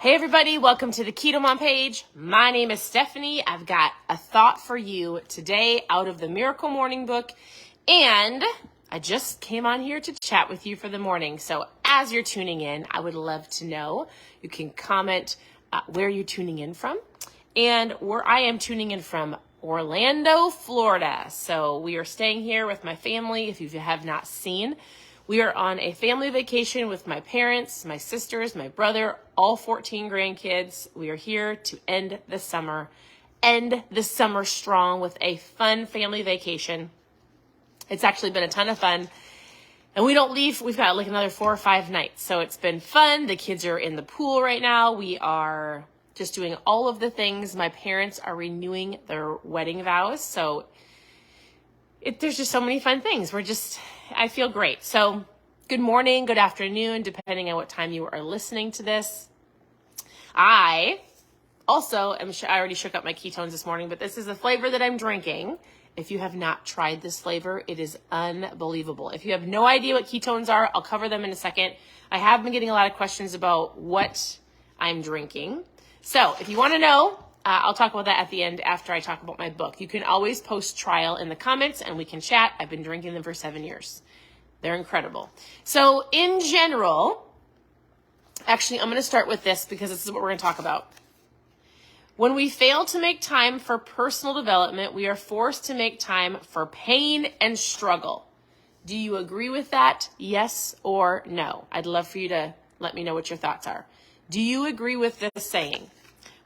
Hey everybody, welcome to the KetoMOM page. My name is Stephanie. I've got a thought for you today out of the Miracle Morning book, and I just came on here to chat with you for the morning. So as you're tuning in, I would love to know. You can comment where you're tuning in from, and where I am tuning in from, Orlando, Florida. So we are staying here with my family. If you have not seen, we are on a family vacation with my parents, my sisters, my brother, all 14 grandkids. We are here to end the summer strong with a fun family vacation. It's actually been a ton of fun. And we don't leave. We've got like another 4 or 5 nights. So it's been fun. The kids are in the pool right now. We are just doing all of the things. My parents are renewing their wedding vows. So there's just so many fun things. I feel great. So good morning, good afternoon, depending on what time you are listening to this. I already shook up my ketones this morning, but this is the flavor that I'm drinking. If you have not tried this flavor, it is unbelievable. If you have no idea what ketones are, I'll cover them in a second. I have been getting a lot of questions about what I'm drinking. So if you want to know, I'll talk about that at the end after I talk about my book. You can always post trial in the comments and we can chat. I've been drinking them for 7 years. They're incredible. So in general, actually, I'm going to start with this because this is what we're going to talk about. When we fail to make time for personal development, we are forced to make time for pain and struggle. Do you agree with that? Yes or no? I'd love for you to let me know what your thoughts are. Do you agree with this saying?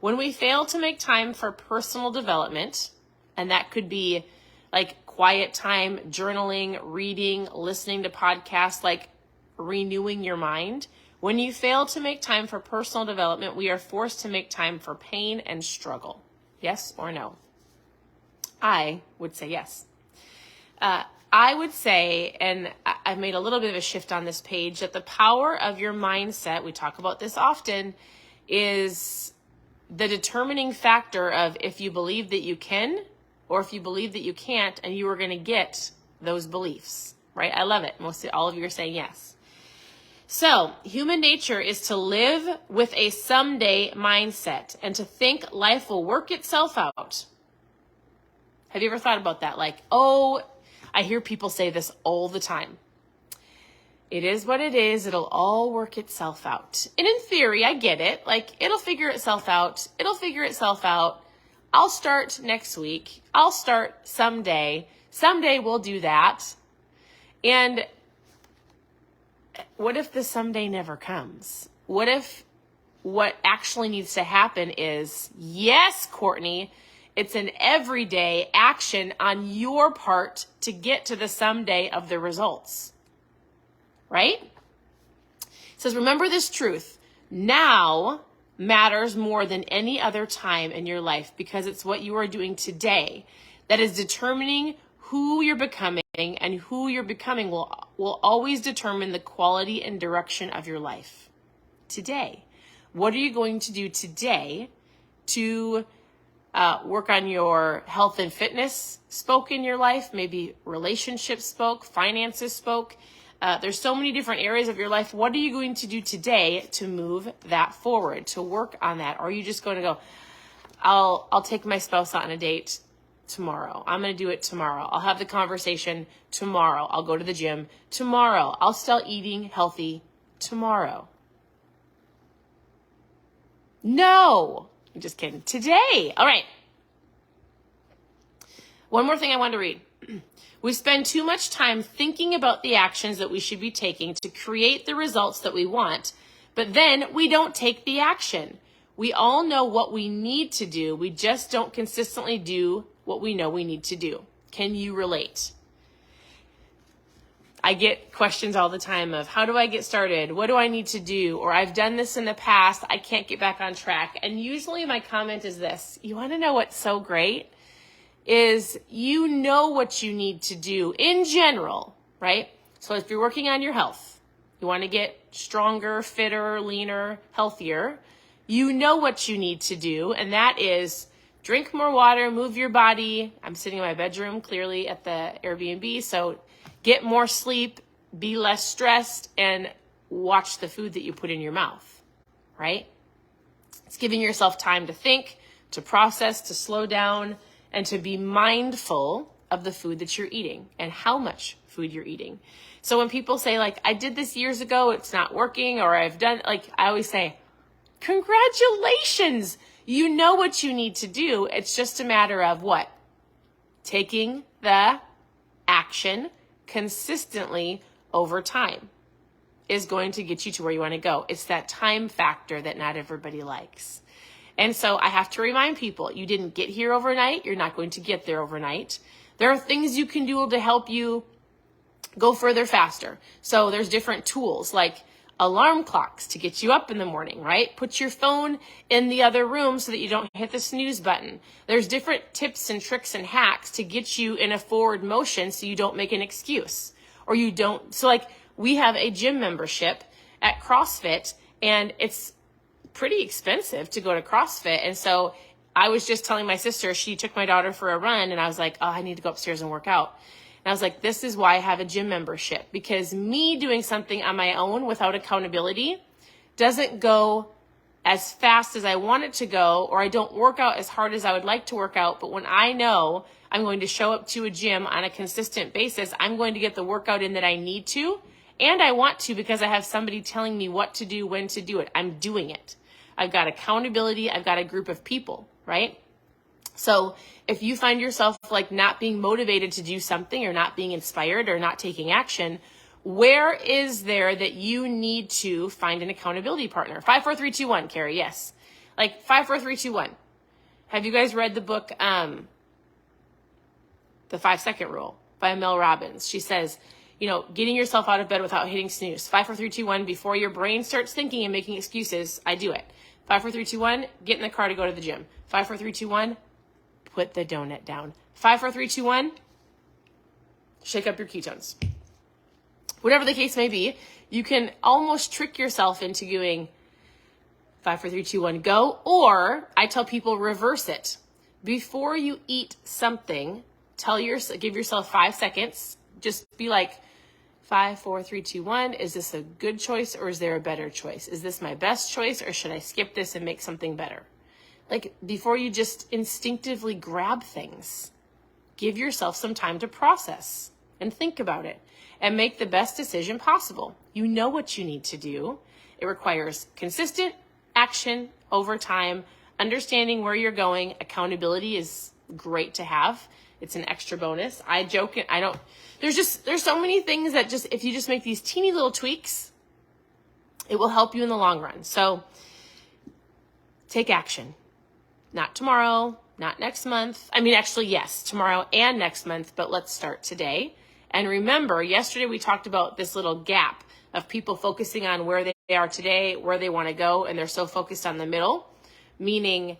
When we fail to make time for personal development, and that could be like quiet time, journaling, reading, listening to podcasts, like renewing your mind. When you fail to make time for personal development, we are forced to make time for pain and struggle. Yes or no? I would say yes. I would say, and I've made a little bit of a shift on this page, that the power of your mindset, we talk about this often, is the determining factor of if you believe that you can or if you believe that you can't, and you are going to get those beliefs, right? I love it. All of you are saying yes. So human nature is to live with a someday mindset and to think life will work itself out. Have you ever thought about that? Like, I hear people say this all the time. It is what it is. It'll all work itself out. And in theory, I get it. Like, it'll figure itself out. I'll start next week. I'll start someday. Someday we'll do that. And what if the someday never comes? What if what actually needs to happen is, yes, Courtney, it's an everyday action on your part to get to the someday of the results. Right? It says, remember this truth. Now matters more than any other time in your life because it's what you are doing today that is determining who you're becoming, and who you're becoming will always determine the quality and direction of your life. Today. What are you going to do today to work on your health and fitness spoke in your life? Maybe relationships spoke, finances spoke. There's so many different areas of your life. What are you going to do today to move that forward, to work on that? Or are you just going to go, I'll take my spouse out on a date tomorrow. I'm going to do it tomorrow. I'll have the conversation tomorrow. I'll go to the gym tomorrow. I'll start eating healthy tomorrow. No, I'm just kidding. Today. All right. One more thing I want to read. We spend too much time thinking about the actions that we should be taking to create the results that we want, but then we don't take the action. We all know what we need to do. We just don't consistently do what we know we need to do. Can you relate? I get questions all the time of, how do I get started? What do I need to do? Or I've done this in the past. I can't get back on track. And usually my comment is this. You want to know what's so great? Is you know what you need to do in general, right? So if you're working on your health, you want to get stronger, fitter, leaner, healthier, you know what you need to do, and that is drink more water, move your body. I'm sitting in my bedroom, clearly at the Airbnb, so get more sleep, be less stressed, and watch the food that you put in your mouth, right? It's giving yourself time to think, to process, to slow down, and to be mindful of the food that you're eating and how much food you're eating. So when people say like, I did this years ago, it's not working, or I've done, like I always say, congratulations, you know what you need to do. It's just a matter of what? Taking the action consistently over time is going to get you to where you want to go. It's that time factor that not everybody likes. And so I have to remind people, you didn't get here overnight. You're not going to get there overnight. There are things you can do to help you go further faster. So there's different tools like alarm clocks to get you up in the morning, right? Put your phone in the other room so that you don't hit the snooze button. There's different tips and tricks and hacks to get you in a forward motion so you don't make an excuse or you don't. So like we have a gym membership at CrossFit and it's pretty expensive to go to CrossFit. And so I was just telling my sister, she took my daughter for a run and I was like, oh, I need to go upstairs and work out. And I was like, this is why I have a gym membership, because me doing something on my own without accountability doesn't go as fast as I want it to go, or I don't work out as hard as I would like to work out. But when I know I'm going to show up to a gym on a consistent basis, I'm going to get the workout in that I need to, and I want to because I have somebody telling me what to do, when to do it. I'm doing it. I've got accountability. I've got a group of people, right? So if you find yourself like not being motivated to do something or not being inspired or not taking action, where is there that you need to find an accountability partner? 5, 4, 3, 2, 1, Carrie. Yes. Like 5, 4, 3, 2, 1. Have you guys read the book, The 5-Second Rule by Mel Robbins? She says, you know, getting yourself out of bed without hitting snooze. 5, 4, 3, 2, 1. Before your brain starts thinking and making excuses, I do it. 5, 4, 3, 2, 1. Get in the car to go to the gym. 5, 4, 3, 2, 1. Put the donut down. 5, 4, 3, 2, 1. Shake up your ketones. Whatever the case may be, you can almost trick yourself into doing 5, 4, 3, 2, 1, go. Or I tell people reverse it. Before you eat something, give yourself 5 seconds. Just be like, 5, 4, 3, 2, 1. Is this a good choice or is there a better choice? Is this my best choice or should I skip this and make something better? Like before you just instinctively grab things, give yourself some time to process and think about it and make the best decision possible. You know what you need to do. It requires consistent action over time, understanding where you're going. Accountability is great to have. It's an extra bonus. I joke, there's so many things that just, if you just make these teeny little tweaks, it will help you in the long run. So take action. Not tomorrow, not next month. I mean, actually, yes, tomorrow and next month, but let's start today. And remember, yesterday we talked about this little gap of people focusing on where they are today, where they want to go, and they're so focused on the middle, meaning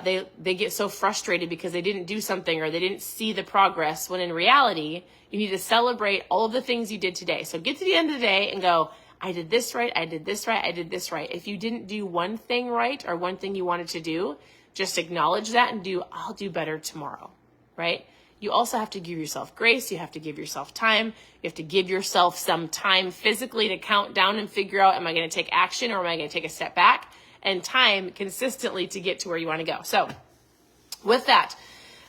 they get so frustrated because they didn't do something or they didn't see the progress, when in reality, you need to celebrate all of the things you did today. So get to the end of the day and go, I did this right, I did this right, I did this right. If you didn't do one thing right or one thing you wanted to do, just acknowledge that and I'll do better tomorrow, right? You also have to give yourself grace. You have to give yourself time. You have to give yourself some time physically to count down and figure out, am I going to take action or am I going to take a step back? And time consistently to get to where you want to go. So with that,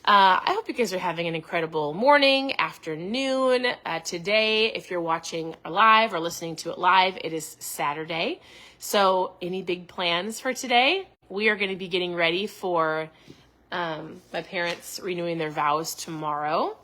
I hope you guys are having an incredible morning, afternoon. Today, if you're watching live or listening to it live, it is Saturday. So any big plans for today? We are going to be getting ready for my parents renewing their vows tomorrow.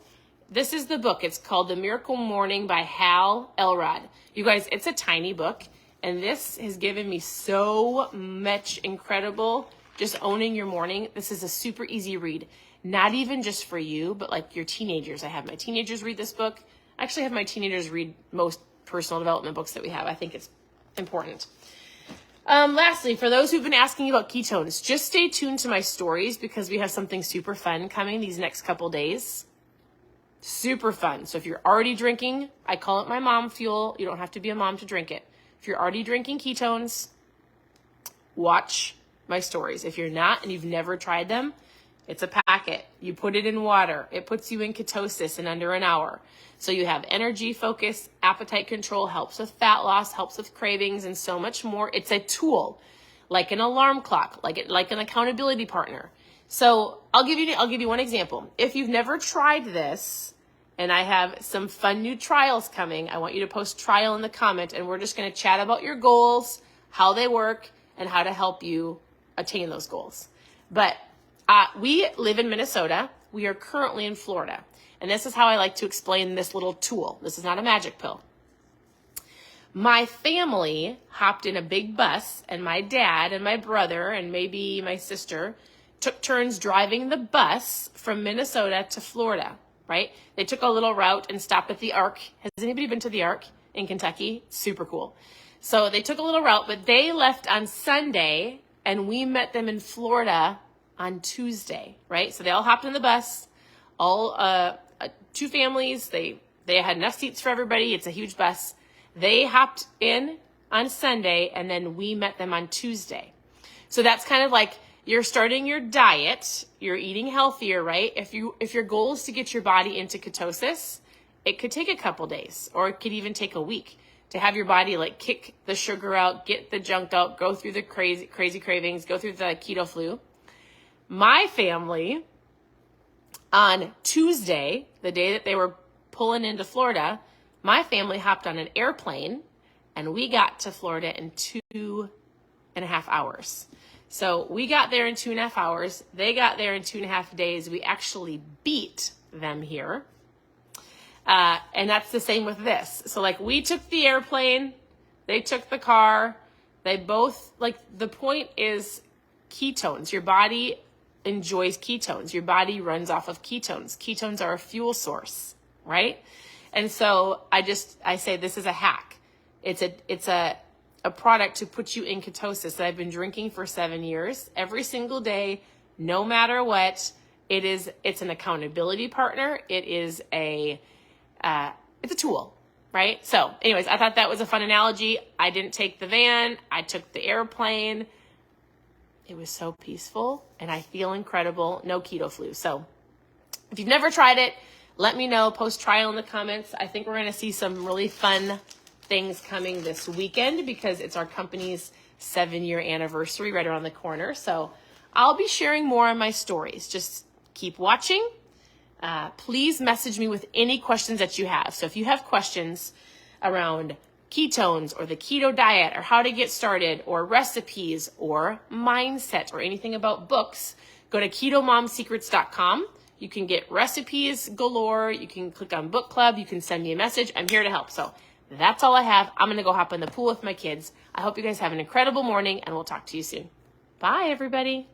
This is the book. It's called The Miracle Morning by Hal Elrod. You guys, it's a tiny book, and this has given me so much incredible, just owning your morning. This is a super easy read, not even just for you, but like your teenagers. I have my teenagers read this book. I actually have my teenagers read most personal development books that we have. I think it's important. Lastly, for those who've been asking about ketones, just stay tuned to my stories because we have something super fun coming these next couple days. Super fun. So if you're already drinking, I call it my mom fuel. You don't have to be a mom to drink it. If you're already drinking ketones, watch my stories. If you're not and you've never tried them, it's a packet. You put it in water. It puts you in ketosis in under an hour. So you have energy, focus, appetite control, helps with fat loss, helps with cravings, and so much more. It's a tool. like an alarm clock, like an accountability partner. So I'll give you one example. If you've never tried this, and I have some fun new trials coming, I want you to post trial in the comment, and we're just going to chat about your goals, how they work, and how to help you attain those goals. But we live in Minnesota. We are currently in Florida. And this is how I like to explain this little tool. This is not a magic pill. My family hopped in a big bus, and my dad and my brother and maybe my sister took turns driving the bus from Minnesota to Florida, right? They took a little route and stopped at the Ark. Has anybody been to the Ark in Kentucky? Super cool. So they took a little route, but they left on Sunday, and we met them in Florida on Tuesday, right? So they all hopped in the bus, all two families. They had enough seats for everybody. It's a huge bus. They hopped in on Sunday, and then we met them on Tuesday. So that's kind of like you're starting your diet, you're eating healthier, right? If your goal is to get your body into ketosis, it could take a couple days, or it could even take a week to have your body like kick the sugar out, get the junk out, go through the crazy cravings, go through the keto flu. My family, on Tuesday, the day that they were pulling into Florida, my family hopped on an airplane, and we got to Florida in 2.5 hours. So we got there in 2.5 hours. They got there in 2.5 days. We actually beat them here. And that's the same with this. So like we took the airplane, they took the car. They both, like, the point is ketones. Your body enjoys ketones. Your body runs off of ketones. Ketones are a fuel source, right? And so I say this is a hack. It's a product to put you in ketosis that I've been drinking for 7 years, every single day, no matter what. It's an accountability partner. It's a tool, right? So anyways, I thought that was a fun analogy. I didn't take the van. I took the airplane. It was so peaceful, and I feel incredible. No keto flu. So if you've never tried it, let me know. Post trial in the comments. I think we're going to see some really fun things coming this weekend because it's our company's 7-year anniversary right around the corner. So I'll be sharing more on my stories. Just keep watching. Please message me with any questions that you have. So if you have questions around ketones or the keto diet or how to get started or recipes or mindset or anything about books, go to KetoMomSecrets.com. You can get recipes galore. You can click on book club. You can send me a message. I'm here to help. So that's all I have. I'm going to go hop in the pool with my kids. I hope you guys have an incredible morning, and we'll talk to you soon. Bye, everybody.